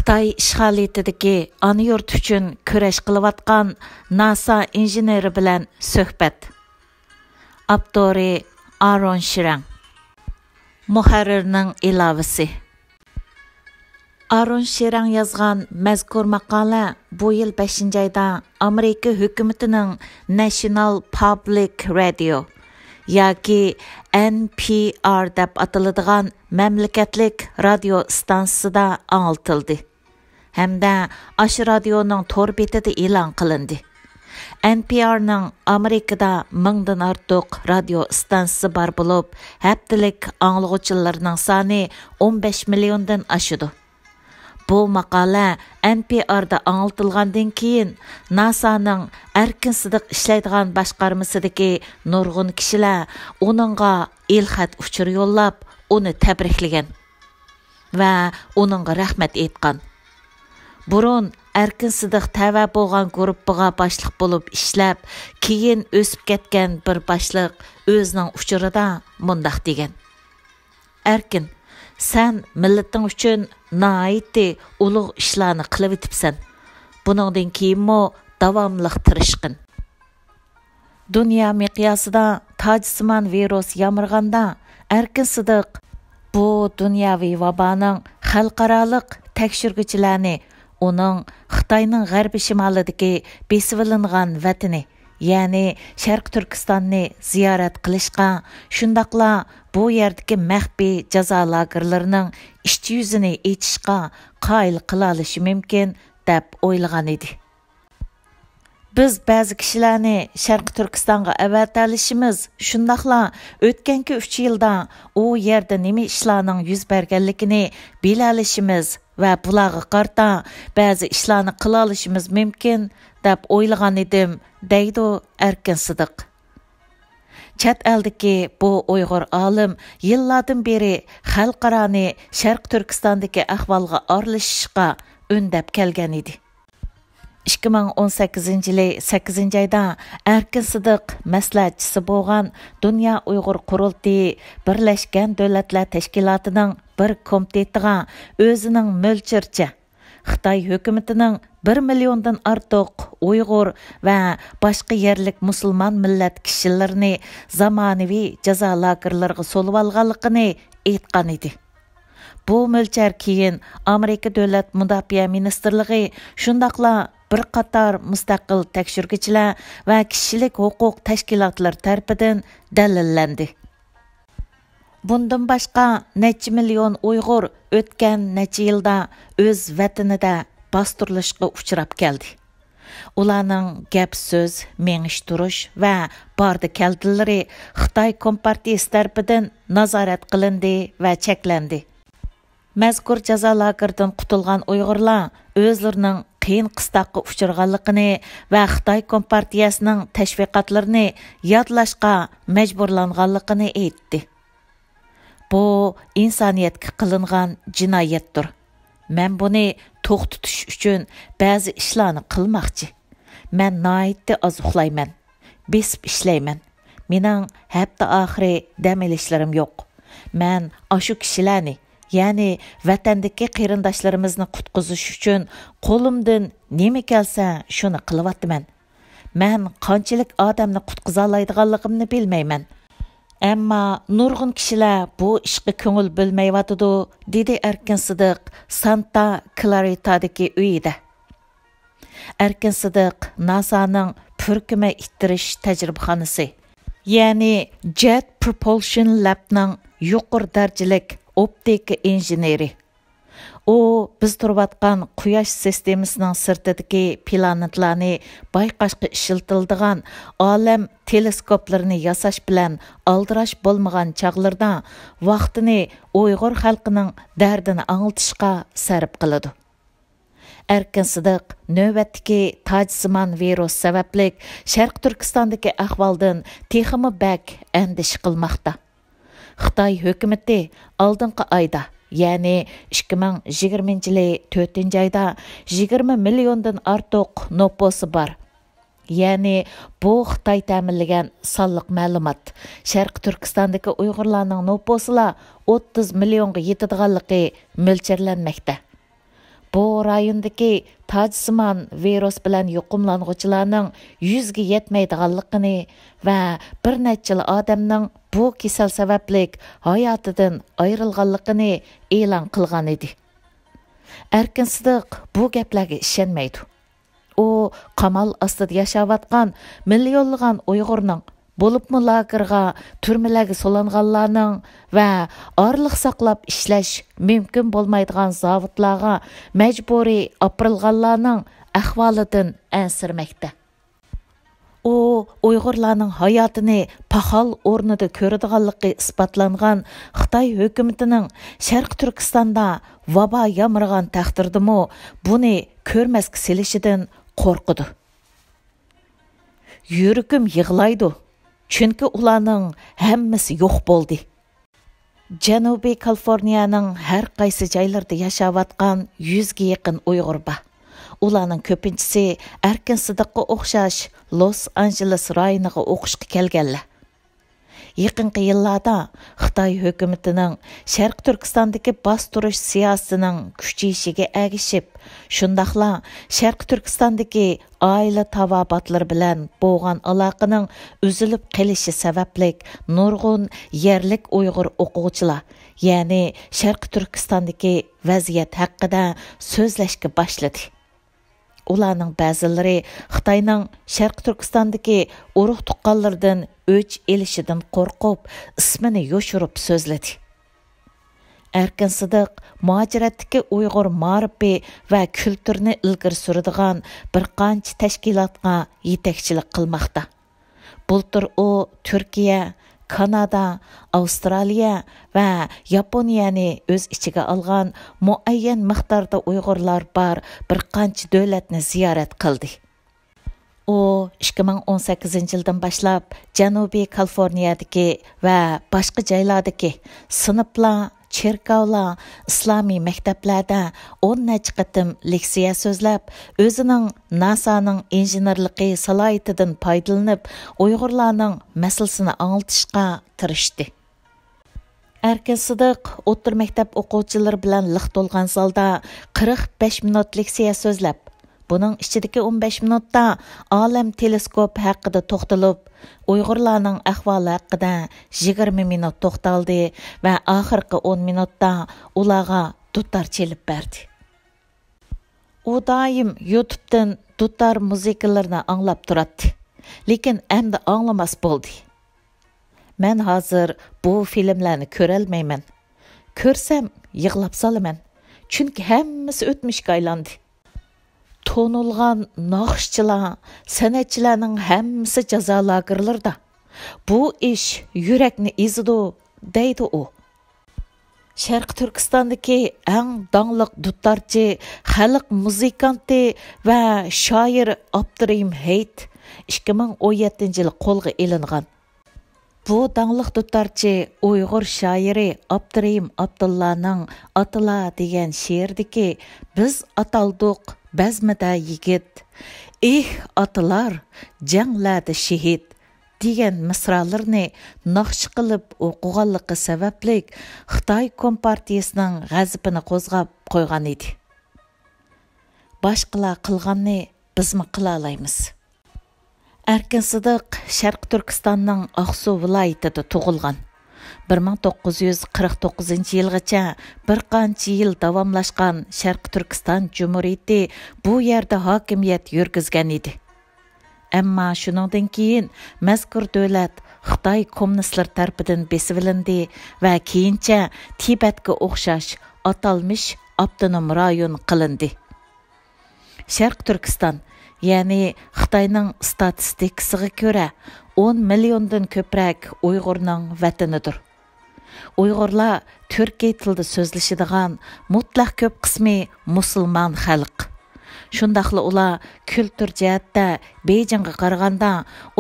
خىتاي ئىشغالىيىتىدىكى ئانا يۇرتى ئۈچۈن كۆرەش قىلىۋاتقان ناسا ئىنژېنېرى بىلەن سۆھبەت. ئاپتورى ئارۇن شرەڭ. مۇھەررىرنىڭ ئىلاۋىسى. ئارۇن شرەڭ yazgan мәзкур maqola bu yil 5 ayda Amerika hökumətinin National Public Radio yoki NPR deb atiladigan məmləkətlik radio stansiyasida anıltıldı. Hamda aşı radioning tor betida e'lon qilindi. NPR'ning Amerikada 1000dan ortiq radio stansiyasi bor bo'lib, haftalik anglag'uvchilarning soni 15 milliondan oshadi. Bu maqola NPR'da anıltılgandan keyin NASA'ның erkin sidiq ishlaydigan boshqarmasidagi nurg'un kishilar uningga ilxat uchur yo'llab, uni tabriklagan va uningga rahmat aytgan. Burun erkin sidiq tava bo'lgan guruhga boshliq bo'lib ishlab, keyin o'sib ketgan bir boshliq o'zining uchurida mundaq degan: Erkin, sen milleting uchun naiti ulug' ishlarni qilib o'tibsan. Buningdan keyinmi davomli tirishqin. Dunyo miqyosida tojsimon virus yamirganda, erkin sidiq bu dunyoviy vaboning xalqaroliq tekshiruvchilarni uning Xitoyning g'arbiy shimolidagi besivilingan vatani, ya'ni Sharq Turkistonni ziyorat qilishga, shundaqla bu yerdagi maxfiy jazo lagerlarining ishchi yuzini echishga qoyil qila olishi mumkin deb o'ylagan edi. Biz ba'zi kishilarni Sharq Turkistonga avatishimiz, shundaqla o'tganki 3 yilda u yerda nima ishlarning yuz berganligini bila olishimiz va bularga qarta ba'zi ishlarni qila olishimiz mumkin deb o'ylagan edim, deydi erkin sidiq. Chet eldagi bu Uyg'ur olim yillardan beri xalqaroni Sharq Turkistondagi ahvolga aralashishga undab kelgan edi. 2018-yili 8-ayda erkin sidiq maslahatchisi bo'lgan Dunyo Uyg'ur qurultiyi Birlashgan Davlatlar Tashkilotining bir komitetiga o'zining mo'lchircha Xitoy hukumatining 1 milliondan ortiq Uyg'ur va boshqa yerlik musulmon millat kishilarini zamonaviy jazo lagerlariga solib olganligini aytgan edi. Bu mo'lchar keyin Amerika Davlat Mudofaa Ministrligi shundaqla bir qator mustaqil tekshiruvchilar va kishilik huquq tashkilotlari tarafidan dalillandi. Bundan boshqa necha million Uyg'ur o'tgan necha yilda o'z vatanida bostirilishga uchrab keldi. Ularning gap so'z, mengish turish va bordi keldilari Xitoy Kompartiyasi tarafidan nazorat qilindi va cheklandi. Mazkur jazo lageridan qutulgan Uyg'urlar o'zlarining qiyin qistoqqa uchirganligini va Xitoy Kompartiyasining tashviqotlarini yodlashga majburlanganligini aytdi. Bu insoniyatga qilingan jinoyatdir. Men buni to'xtatish uchun ba'zi ishlarni qilmoqchi. Men nihoyatda ozuqlayman, besib ishlayman. Mening hafta oxiri dam olishlarim yo'q. Men ashu kishilarni, ya'ni vatandagi qarindoshlarimizni qutqizish uchun qo'limdan nima kelsa shuni qilyapman. Men qanchalik odamni qutqiza oladiganligimni bilmayman. Ammo nurg'un kishilar bu ishga ko'ngil bo'lmayotidi, dedi erkin sidiq Santa Claritadagi uyida. Erkin sidiq NASA'ning purkuma ittirish tajribaxonasi, ya'ni Jet Propulsion Lab'ning yuqori darajalik optika injineri. U biz turayotgan quyosh sistemasining sirtidagi planetlarni bayqashga ishiltiladigan olam teleskoplarini yasash bilan aldirash bo'lmagan chog'larda vaqtini Uyg'ur xalqining dardini anglitishga sarf qiladi. Erkin sidiq navbatdagi tojsimon virus sababli Sharq Turkistondagi ahvoldan texmi bak andish qilmoqda. Xitoy hukumati oldingi oyda, ya'ni 2020-yili 4-ayda 20 milliondan ortiq nupusi bor. Ya'ni bu Xitoy ta'minlagan sonliq ma'lumot. Sharq Turkistondagi Uyg'urlarning nupusilar 30 millionga yetadiganligi mo'ljallanmoqda. bu rayondagi tajsimon virus bilan yuqumlanğuchilarning 100ga yetmaydiganligini va bir necha yil odamning bu kasal sababli hayotidan ayrilganligini e'lon qilgan edi. Erkin Sidiq bu gaplarga ishonmaydi. U qamal ostida yashayotgan millionlagan Uyg'urning bo'libmi lagerga, turmalarga solanganlarning va orliq saqlab ishlash mumkin bo'lmaydigan zavodlarga majburiy opirilganlarning ahvolidan ansirmoqda. U Uyg'urlarning hayotini pahal o'rnida ko'radiganligi isbotlangan Xitoy hukumatining Sharq Turkistonda vabo yomg'irgan taqdirdimi buni ko'rmasga selishidan qo'rqidi. Yuragim yig'laydi. Chunki ularning hammasi yo'q bo'ldi. Janubiy Kaliforniyaning har qaysi joylarida yashayotgan 100 ga yaqin Uyg'ur bor. Ularning ko'pinchisi Erkin Sidiqqa o'xshash Los Angeles rayoniga o'qishga kelganlar. Yaqinqi yillarda Xitoy hukumatining Sharq Turkistondagi bostirish siyosatining kuchayishiga ergishib, shundaqla Sharq Turkistondagi oila tavobatlari bilan bo'lgan aloqaning uzilib qolishi sababli nurg'un yerlik Uyg'ur o'quvchilar, ya'ni Sharq Turkistondagi vaziyat haqida so'zlashga boshladi. Ularning ba'zilari Xitoyning Sharq Turkistondagi urug' tuqqanlardan o'ch elishidan qo'rqib, ismini yoshirib so'zladi. Erkin Sidiq muajiratdagi Uyg'ur ma'rifi va kulturni ilgari suradigan bir qancha tashkilotga yetakchilik qilmoqda. Bultur u Turkiya, Kanada, Avstraliya va Yaponiyani o'z ichiga olgan muayyan miqdorda Uyg'urlar bor bir qancha davlatni ziyorat qildi. U 2018 yildan boshlab Janubiy Kaliforniyadagi va boshqa joylardagi sinflar, cherkovlar, islomiy maktablarda 10 necha qatim leksiya so'zlab, o'zining NASAning injenerligi salohiyatidan foydalanib, Uyg'urlarning masalasini anglitishga tirishdi. Erkin Sidiq o'rta maktab o'quvchilari bilan liq to'lgan zalda 45 minut leksiya so'zlab, buning ichidagi 15 minutda olam teleskopi haqida to'xtalib, Uyg'urlarning ahvoli haqida 20 minut to'xtaldi va oxirgi 10 minutda ularga dutor chelib berdi. U doim YouTube'dan dutor muzikalarni anglab turadi, lekin endi anglamas bo'ldi. Men hozir bu filmlarni ko'rolmayman. Ko'rsam yig'lab solaman, chunki hammasi o'tmishga aylandi. Tonulgan naqshchilar, san'atchilarning hammasi jazo lagerlarida. Bu ish yurakni ezidi, deydi u. Sharq Turkistondagi eng dangliq dutorchi, xalq muzikanti va shoir Aphtori 2017-yil qo'lga ilingan. Bu dangliq dutorchi Uyg'ur shoiri Aphtori Abdullaning Atala degan she'rdagi biz ataldiq bazmida yigit, atalar janglarda shahid degan misralarni naqsh qilib o'qiganligi sababli Xitoy Kompartiyasining g'azabini qo'zg'ab qo'ygan edi. Boshqalar qilganni bizmi qila olamiz? Erkin Sidiq Sharq Turkistonning Aqsu viloyatida tug'ilgan. 1949-yilgacha bir qancha yil davomlashgan Sharq Turkiston Jumhuriyati bu yerda hokimiyat yurgizgan edi. Ammo shuningdan keyin mazkur davlat Xitoy kommunistlar tarafidan besib olindi va keyincha Tibetga o'xshash atalmish avtonom rayon qilindi. Sharq Turkiston, ya'ni Xitoyning statistikasiga ko'ra 10 milliondan ko'proq Uyg'urning vatanidir. Uyg'urlar Turkiy tilida so'zlashadigan mutlaq ko'p qismi musulmon xalq. Shundaqla ular kultur jihatda Beyjingga qaraganda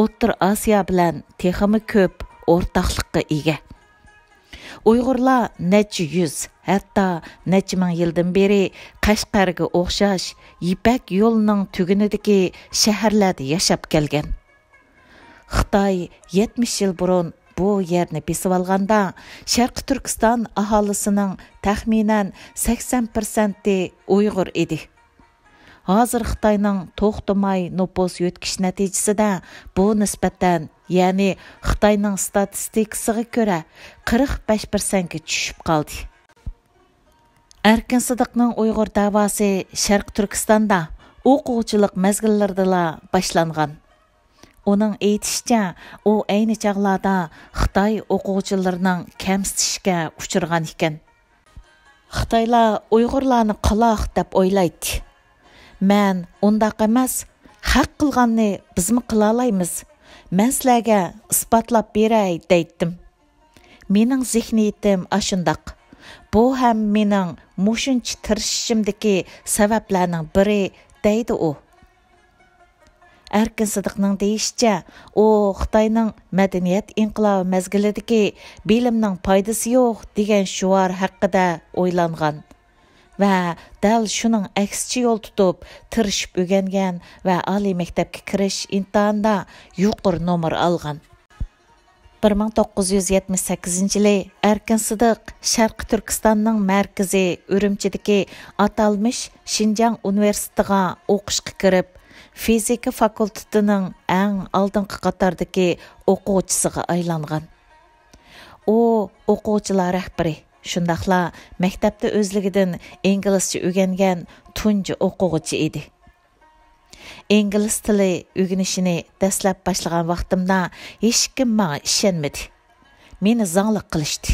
O'rta Osiyo bilan texmi ko'p o'rtaqlikqa ega. Uyg'urlar necha yuz, hatto necha ming yildan beri Qashqarga o'xshash Ipak yo'lining tugunidagi shaharlarda yashab kelgan. Xitoy 70 yil burun bu yerni besib alganda, Şərqi Türkistan ahalisining təxminən 80% Uyğur idi. Hazır Xitayning to'xtamay nüfus yetkish natijasida bu nisbatan, ya'ni Xitayning statistikasiga ko'ra 45%ga tushib qoldi. Erkin Sidiqning Uyg'ur da'vosi Sharq Turkistonda o'quvchilik mezgillarida boshlangan. Uning aytishicha, u ayni chog'larda Xitoy o'quvchilarining kamsitishga uchragan ekan. Xitoylar Uyg'urlarni qaloq deb o'ylaydi. Men undaq emas, haq qilganni bizmi qila olamiz. Men sizlarga isbotlab beray deydim. Mening zehniyatim ashundaq. Bu ham mening mushuncha tirishishimdagi sabablarning biri deydi u. Erkin Sidiqning deyishicha, u Xitoyning madaniyat inqilobi mezgilidagi bilimning foydasi yo'q degan shuar haqida o'ylangan va dal shuning aksicha yo'l tutib, tirishib o'rgangan va oliy maktabga kirish imtihonida yuqori nomer olgan. 1978-yili Erkin Sidiq Sharqi Turkistonning markazi Urumchidagi atalmish Şinjan universitetiga o'qishga kirib, fizika fakultetining eng oldingi qatordagi o'quvchisiga aylangan. U o'quvchilar rahbari, shundaqla maktabda o'zligidan inglizcha o'rgangan tunji o'quvchi edi. İngilis tili o'rganishini dastlab boshlagan vaqtimda hech kim menga ishonmadi. Meni zanglik qilishdi.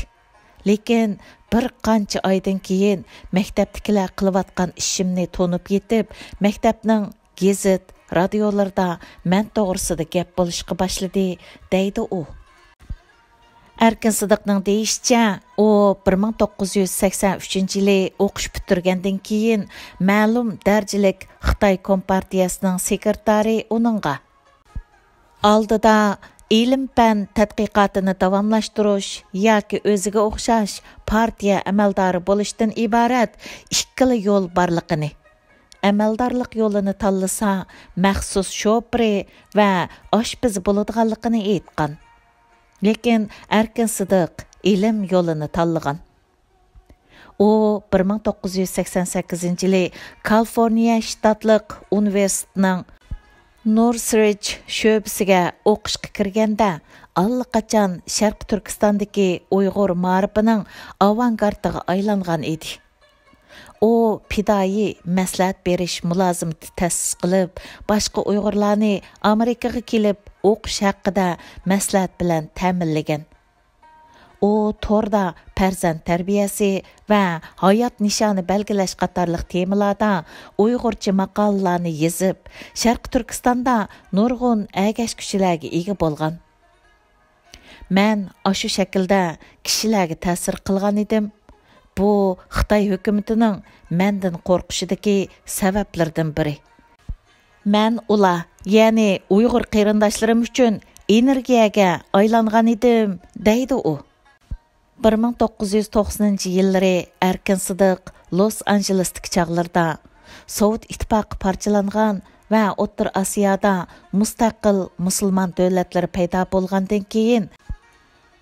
Lekin bir qancha oydan keyin maktabdagilar qilayotgan ishimni to'nib yetib, maktabning gazet, radiolarda men to'g'risida gap bo'lishga boshladi, deydi u. Erkin Sidiqning deyishicha, u 1983-yili o'qish bitirgandan keyin ma'lum darajalik Xitoy Kompartiyasining sekretari uningga oldida ilm-fan tadqiqotini davomlashtirish yoki o'ziga o'xshash partiya amaldori bo'lishdan iborat ikkili yo'l borligini, amaldorlik yo'lini tanlasa maxsus shofri va oshpaz bo'ladiganligini aytgan. Lekin Erkin Sidiq ilm yo'lini tanlagan. U 1988-yili Kaliforniya shtatlik universitetining Northridge sho'basiga o'qishga kirganda allaqachon Sharqi Turkistondagi Uyg'ur ma'rifining avangardiga aylangan edi. U pidai maslahat berish mulozimati ta'sis qilib, boshqa Uyg'urlarni Amerikaga kelib o'qish haqida maslahat bilan ta'minlagan. U torda farzand tarbiyasi va hayot nishoni belgilash qatorliq temalarda Uyg'urcha maqolalarni yozib, Sharq Turkistonda nurg'un agashkuchilarga ega bo'lgan. Men ashu shaklda kishilarga ta'sir qilgan edim. Bu Xitoy hukumatining mendan qo'rqishidagi sabablardan biri. Men ular, ya'ni Uyg'ur qarindoshlarim uchun energiyaga aylangan edim, deydi u. 1990-yillari Erkin Sidiq Los Anjelesdagi chog'larda Sovet ittifoqi parchalangan va O'rta Osiyoda mustaqil musulmon davlatlari paydo bo'lgandan keyin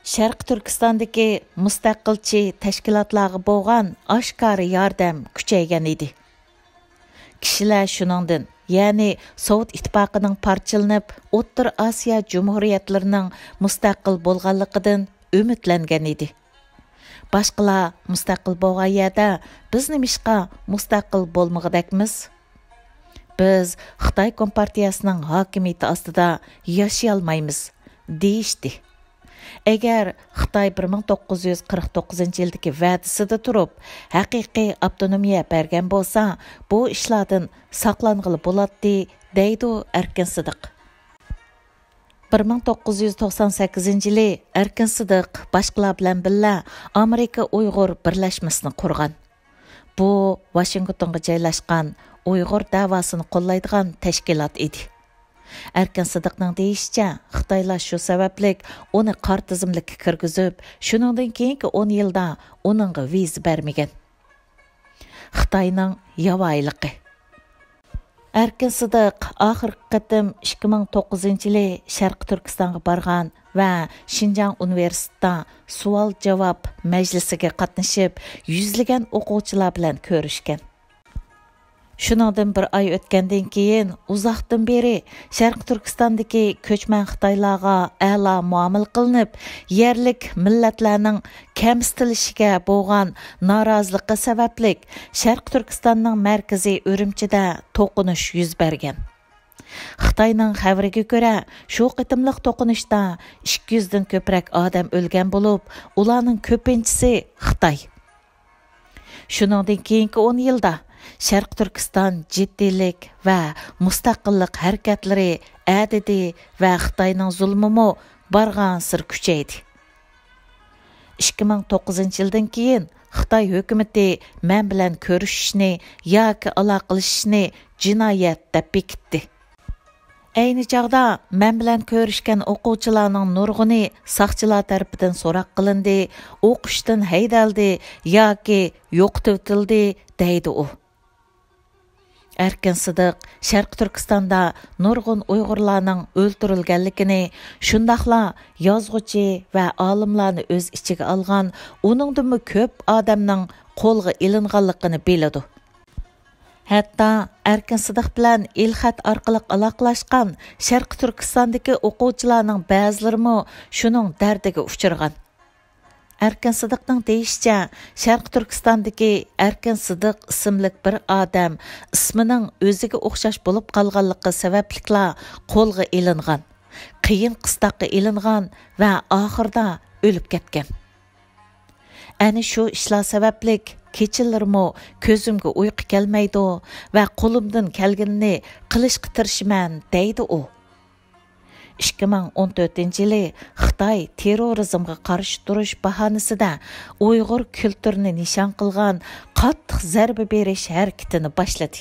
Sharq Turkistondagi mustaqilchi tashkilotlarga bo'lgan oshkora yordam kuchaygan edi. Kishilar shuningdan, ya'ni Sovet ittifoqining parchalanib, O'rta Osiyo jumhuriyatlarining mustaqil bo'lganligidan umidlangan edi. Boshqalar mustaqil bo'lgan yerda biz nimishqa mustaqil bo'lmag'idakmiz? Biz Xitoy Kompartiyasining hokimiyati ostida yashay olmaymiz, deyishdi. Agar Xitoy 1949-yildagi va'dasida turib, haqiqiy avtonomiya bergan bo'lsa, bu ishlardan saqlanғылы bo'ladi, deydi Erkin Sidiq. 1998-yili Erkin Sidiq boshqalar bilan birga Amerika Uyg'ur birlashmasini qurgan. Bu Washingtonga joylashgan Uyg'ur davosini qo'llaydigan tashkilot edi. Erkin Sidiqning deyishicha, Xitoylar shu sababli uni qor tizimlikka kirgizib, shuningdan keyingi 10 yilda uningga viza bermagan. Xitoyning yavoyligi. Erkin Sıdıq axırqı qıtım 2009-yılı Şərq Türkistanğa barğan və Şinjan Universitetdə sual-cavab məclisiga qatnışıb, yüzlügən oquvchilar bilan ko'rishgan. Shuningdan bir ay o'tgandan keyin uzoqdan beri Şərq Türkistandagi ko'chman Xitoylarga a'lo muomala qilinib, yerlik millatlarning kamsitilishiga bo'lgan noroziligi sababli Şərq Türkistanning markaziy Urumchida to'qinish yuz bergan. Xitoyning xabariga ko'ra, shu qitimliq to'qinishda 200 dan ko'proq odam o'lgan bo'lib, ularning ko'pinchisi Xitoy. Shuningdan keyingi 10 yilda Şərq Türkistan ciddilik və müstəqillik hərəkətləri ədidi və Xitayның zulmü barğansır küçəydi. 2009 yıldan keyin Xitay hökuməti mən bilan görüşüşni yoki aloqalashishni jinoyat deb bekitdi. Ayni chog'da mən bilan ko'rishgan o'quvchilarning nurg'uni saqchilar tarafidan so'roq qilindi, o'qishdan haydaldi yoki yo'qotildi deydi u. Erkin Sıdıq Şərq Türkistanda nurg'un Uyg'urlarning o'ldirilganligini, shundaqla yozuvchi va olimlarni o'z ichiga olgan, uningdimi ko'p odamning qo'lga ilinganligini biladi. Hatto Erkin Sıdıq bilan ilxat orqali aloqalashgan Şərq Türkistandagi o'quvchilarning ba'zilari shuning dardiga uchirgan. Erkin Sıdıqning deyishicha, Şərq Türkistandagi Erkin Sıdıq ismli bir odam ismining o'ziga o'xshash bo'lib qolganligi sabablikla qo'lga ilingan, qiyin qistoqqa ilingan va oxirida o'lib ketgan. Ana shu ishlar sabablik kechallarmi ko'zimga uyqu kelmaydi va qo'limdan kelganini qilishga tirishaman deydi u. 2014-yılı Xitay terrorizmga qarshi turish bahonasida Uyg'ur kulturini nishon qilgan qattiq zarba berish harakatini boshladi.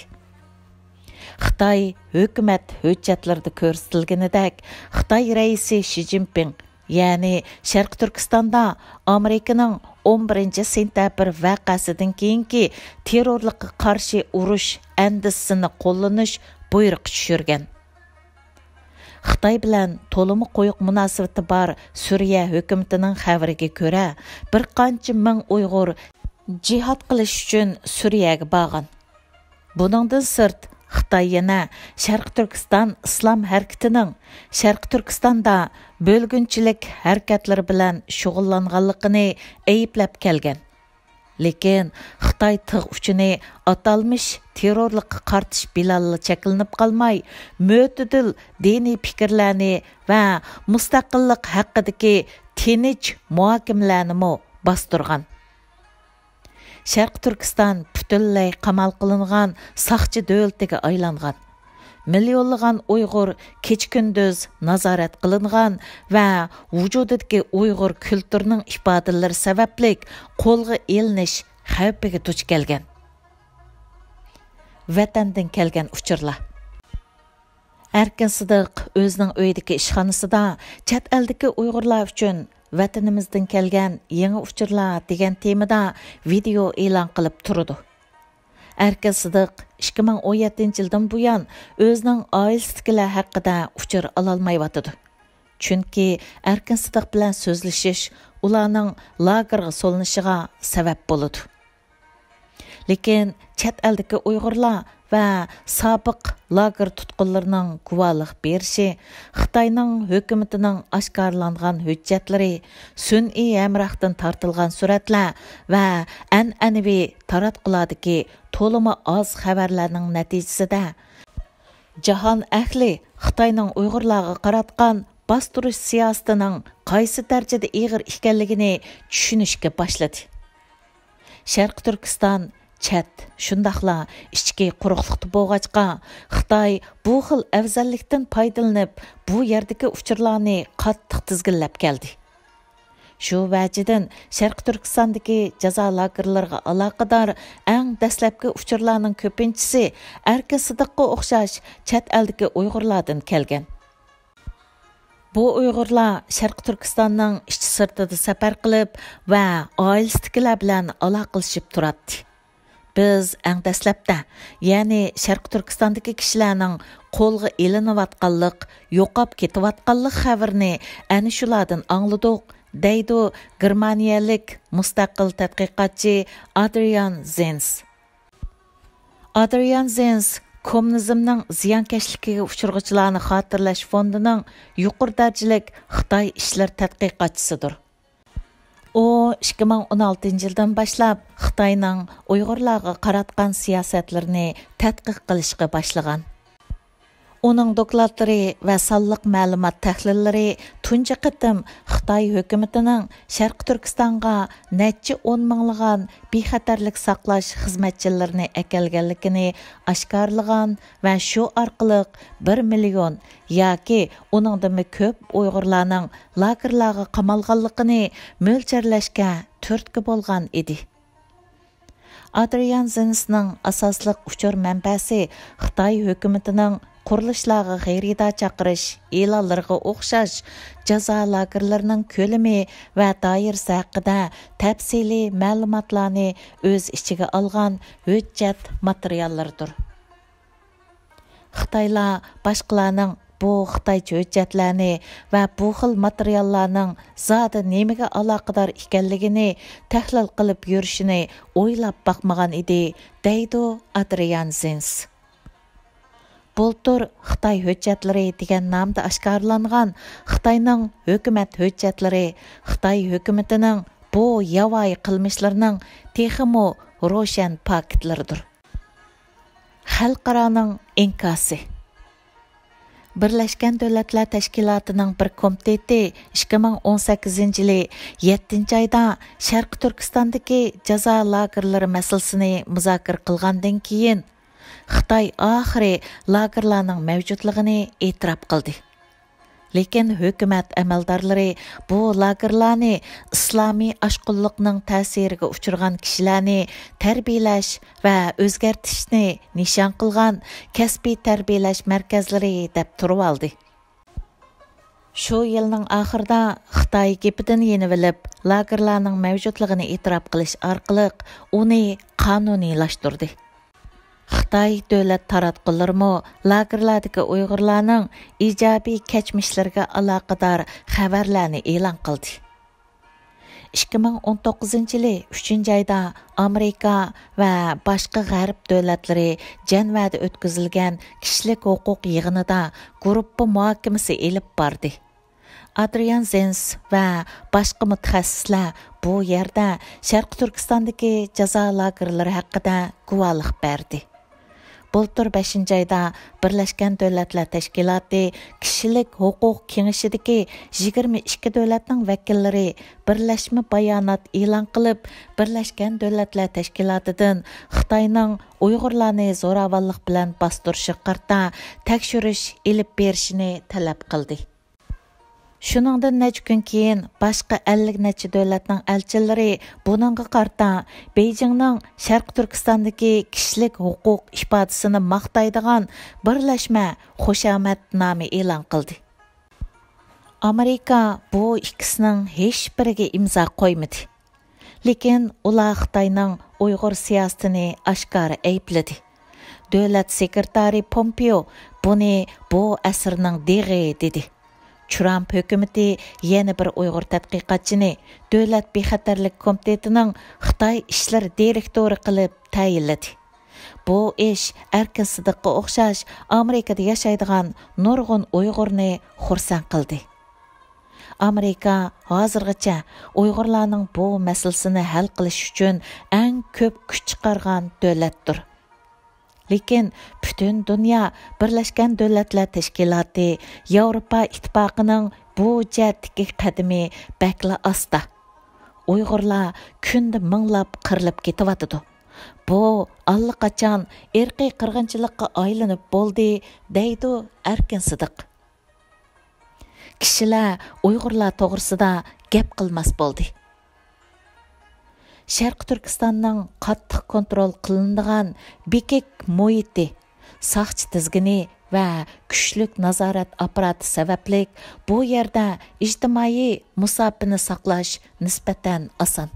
Xitay hukumat hujjatlarida ko'rsatilganidek, Xitay raisi Xi Jinping, ya'ni Şərq Türkistanda Amerikaning 11-sentabr vaqasidan keyingi terrorlikqa qarshi urush andisini qo'llanish buyruq tushirgan. Xitay bilan to'limi qo'yiq munosabati bor Suriya hukumatining xabariga ko'ra, bir qancha ming Uyg'ur jihad qilish uchun Suriyaga borgan. Buningdan sirt Xitay yana Şərq Türkistan islom harakatining Şərq Türkistanda bo'lgunchilik harakatlari bilan shug'ullanganligini ayblab kelgan. Lekin Xitay tig' uchini atalmış terrorlikqa qarshi bilalla cheklanib qolmay, mo'tadil diniy fikrlarni va mustaqillik haqidagi tinch muhokamalarni bostirgan. Şərq Türkistan butunlay qamal qilingan saqchi davlatiga aylangan. Milyonlagan Uyg'ur kecha-kunduz nazorat qilingan va vujudidagi Uyg'ur kulturining ifodalari sababli qo'lga ilinish xavfiga duch kelgan. Vatandan kelgan uchurlar. Erkin Sıdıq o'zining uyidagi ishxonasida chet eldagi Uyg'urlar uchun vatanimizdan kelgan yangi uchurlar degan temada video e'lon qilib turdi. Erkin Sıdıq 2017 yildan buyon o'zining oilasidagilar haqida uchur ololmayotdi. Chunki Erkin Sıdıq bilan so'zlashish ularning lagerga solinishiga sabab bo'ladi. Lekin chet eldagi Uyg'urlar va sobiq lager tutqunlarining guvohlik berishi, Xitoyning hukumatining oshkorlangan hujjatlari, sun'iy hamrohdan tortilgan suratlar va an'anaviy taratqulardagi to'limi oz xabarlarning natijasida jahon ahli Xitoyning Uyg'urlarga qaratgan bostirish siyosatining qaysi darajada ig'ir ekanligini tushunishga boshladi. Şərq Türkistan chat, shundaqla ichki quruqlikda bo'lg'achqa, Xitoy bu xil afzallikdan foydalanib, bu yerdagi uchurlarni qattiq tizginlab keldi. Shu vajidan Şərq Türkistandagi jazo lagerlariga aloqador eng dastlabki uchurlarning ko'pinchisi Erkin Sıdықqa o'xshash chet eldagi Uyg'urlardan kelgan. Bu Uyg'urlar Şərq Türkistanning ichki-sirtida safar qilib va oilasidagilar bilan aloqalashib turadi. Biz әң дәсләптә, яғни Шәрқ Түркістандагы кишиләрнең қолга елиниватқанлык, yo'qab ketayotganlik xabarini әни шулардан аңладык, deydi Germaniyalik mustaqil tadqiqotchi Adrian Zenz. Adrian Zenz kommunizmning ziyonkashligiga uchirg'uvchilarni xotirlash fondining yuqori darajalik Xitoy ishlar tadqiqotchisidir. O 2016 yildan boshlab Xitoyning Uyg'urlarga qaratgan siyosatlarini tadqiq qilishga boshlagan. Uning dokladlari va sonliq ma'lumot tahlillari tunji qitim Xitoy hukumatining Sharq Turkistonga necha 10 minglagan bexatarlik saqlash xizmatchilarini akelganligini oshkorlagan va shu orqali 1 million yoki uningdan ko'p Uyg'urlarning lagerlarga qamalganligini mo'ljarlashga turtki bo'lgan edi. Adrian Zenzning asosliq uchur manbasi Xitoy hukumatining qurilishlarga g'ayrida chaqirish e'lonlariga o'xshash jazo lagerlarining ko'lami va doirasi haqida tafsiliy ma'lumotlarni o'z ichiga olgan hujjat materiallardir. Xitoylar boshqalarning bu Xitoycha hujjatlarni va bu xil materiallarning zodi nimaga aloqador ekanligini tahlil qilib yurishini o'ylab boqmagan edi, deydi Adrian Zenz. Bultur Xitoy hujjatlari degan nomda oshkorlangan Xitoyning hukumat hujjatlari Xitoy hukumatining bu yovvoyi qilmishlarining texmo ro'shan paketlaridir. Xalqaroning inkosi. Birlashgan Davlatlar Tashkilotining bir komiteti 2018-yili 7-oyda Sharq Turkistondagi jazo lagerlari masalasini muzokara qilgandan keyin Xitoy oxiri lagerlarning mavjudligini e'tirof qildi. Lekin hukumat amaldorlari bu lagerlarni islomiy ashqulliqning ta'siriga uchirgan kishilarni tarbiyalash va o'zgartirishni nishon qilgan kasbiy tarbiyalash markazlari deb turib oldi. Shu yilning oxirida Xitoy gepidan yenib olib, lagerlarning mavjudligini e'tirof qilish orqali uni qonuniylashtirdi. Xitoy davlat taratqularimi lagerlardagi Uyg'urlarning ijobiy kechmishlariga aloqador xabarlarni e'lon qildi. 2019-yili 3-oyda Amerika va boshqa g'arb davlatlari Janvada o'tkazilgan kishilik huquq yig'inida guruh muhokamasi elib bordi. Adrian Zenz va boshqa mutaxassislar bu yerda Sharq Turkistondagi jazo lagerlari haqida guvohlik berdi. Bultur 5-oyda Birlashgan Davlatlar Tashkiloti kishilik huquq kengashidagi 22 davlatning vakillari birlashma bayonot e'lon qilib, Birlashgan Davlatlar Tashkilotidan Xitoyning Uyg'urlarni zo'ravonlik bilan bostirishi qarta tekshirish elib berishini talab qildi. Shuningdan necha kun keyin boshqa 50 necha davlatning elchilari buningga qarta Beijingning Sharq Turkistondagi kishilik huquq ifodasini maqtaydigan birlashma xushomadnoma e'lon qildi. Amerika bu ikkisining hech biriga imzo qo'ymadi. Lekin ular Xitoyning Uyg'ur siyosatini oshkora aybladi. Davlat sekretari Pompeo buni bu asrning deg'i dedi. Trump hukumati yana bir Uyg'ur tadqiqotchini Davlat bexatarlik komitetining Xitoy ishlar direktori qilib tayinladi. Bu ish erkin sidiqqa o'xshash Amerikada yashaydigan nurg'un Uyg'urni xursand qildi. Amerika hozirgacha Uyg'urlarning bu masalasini hal qilish uchun eng ko'p kuch chiqargan davlatdir. Lekin butun dunyo Birlashgan Davlatlar Tashkiloti Yevropa ittifoqining bu jihatdagi qadami bakla asta. Uyg'urlar kunda minglab qirilib ketyapti. Bu allaqachon irqiy qirg'inchilikqa aylanib bo'ldi, deydi erkin sidiq. Kishilar Uyg'urlar to'g'risida gap qilmas bo'ldi. Sharq Turkistonning qattiq kontrol qilinadigan bekik muhiti, saqchi tizgini va kuchlik nazorat apparati sababli bu yerda ijtimoiy musofani saqlash nisbatan oson.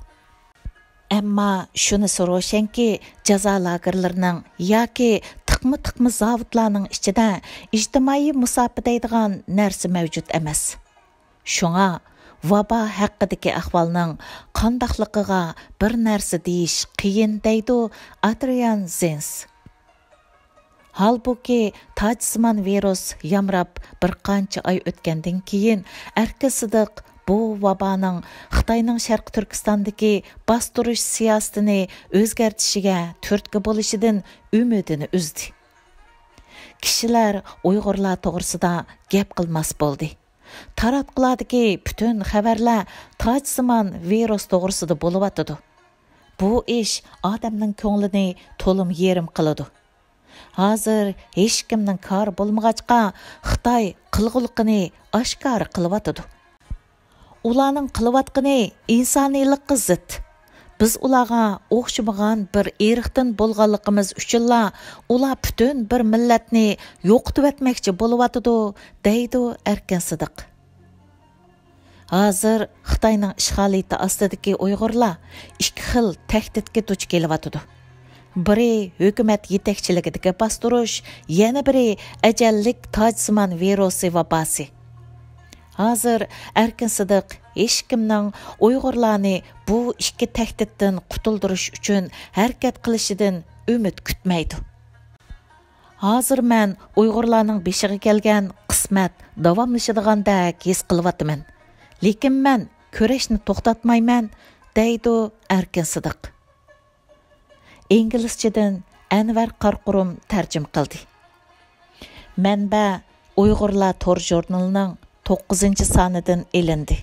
Әмма шунысы рошенки, жаза лагерлерінің яки тықмы заводларның ішчіде ijtimoiy musofir deydigan нәрсе mavjud emas. Шуңа vaba haqidagi ahvolning qandaqligiga bir narsa deyish qiyin deydi Adrian Zenz. Halbuki tajsimon virus yamrab bir qancha oy o'tgandan keyin erkisidiq bu vabaning Xitoyning Sharq Turkistondagi bostirish siyosatini o'zgartishiga turtki bo'lishidan umidini uzdi. Kishilar Uyg'urlar to'g'risida gap qilmas bo'ldi. Taratqulardagi butun xabarlar tajsimon virus to'g'risida bo'layotdi. Bu ish odamning ko'nglini to'lim yerim qiladi. Hozir hech kimning kori bo'lmag'achqa Xitoy qilg'uliqini oshkor qilyotdi. Ularning qilyotgani insoniylikqa zid. Biz ularga o'xshamagan bir erkdan bo'lganligimiz uchunla ular butun bir millatni yo'qotib etmoqchi bo'lyotdi, deydi Erkin Sidiq. Hozir Xitoyning ishg'oliyati ostidagi Uyg'urlar ikki xil tahdidga duch kelyotdi. Biri hukumat yetakchiligidagi bostirish, yana biri ajallik tajsimon virusi vabasi. Hozir Erkin Sidiq hech kimning Uyg'urlarni bu ikki tahdiddan qutuldirish uchun harakat qilishidan umid kutmaydi. Hozir men Uyg'urlarning beshiga kelgan qismat davomlashadigandak his qilyapman. Lekin men kurashni to'xtatmayman, deydi Erkin Sidiq. İngilisçidən ئەنۋەر قۇرۇم تەرجىمە qildi. Mənbə, ئۇيغۇرلار تور ژورنىلىنىڭ 9 سانىدىن ئېلىندى.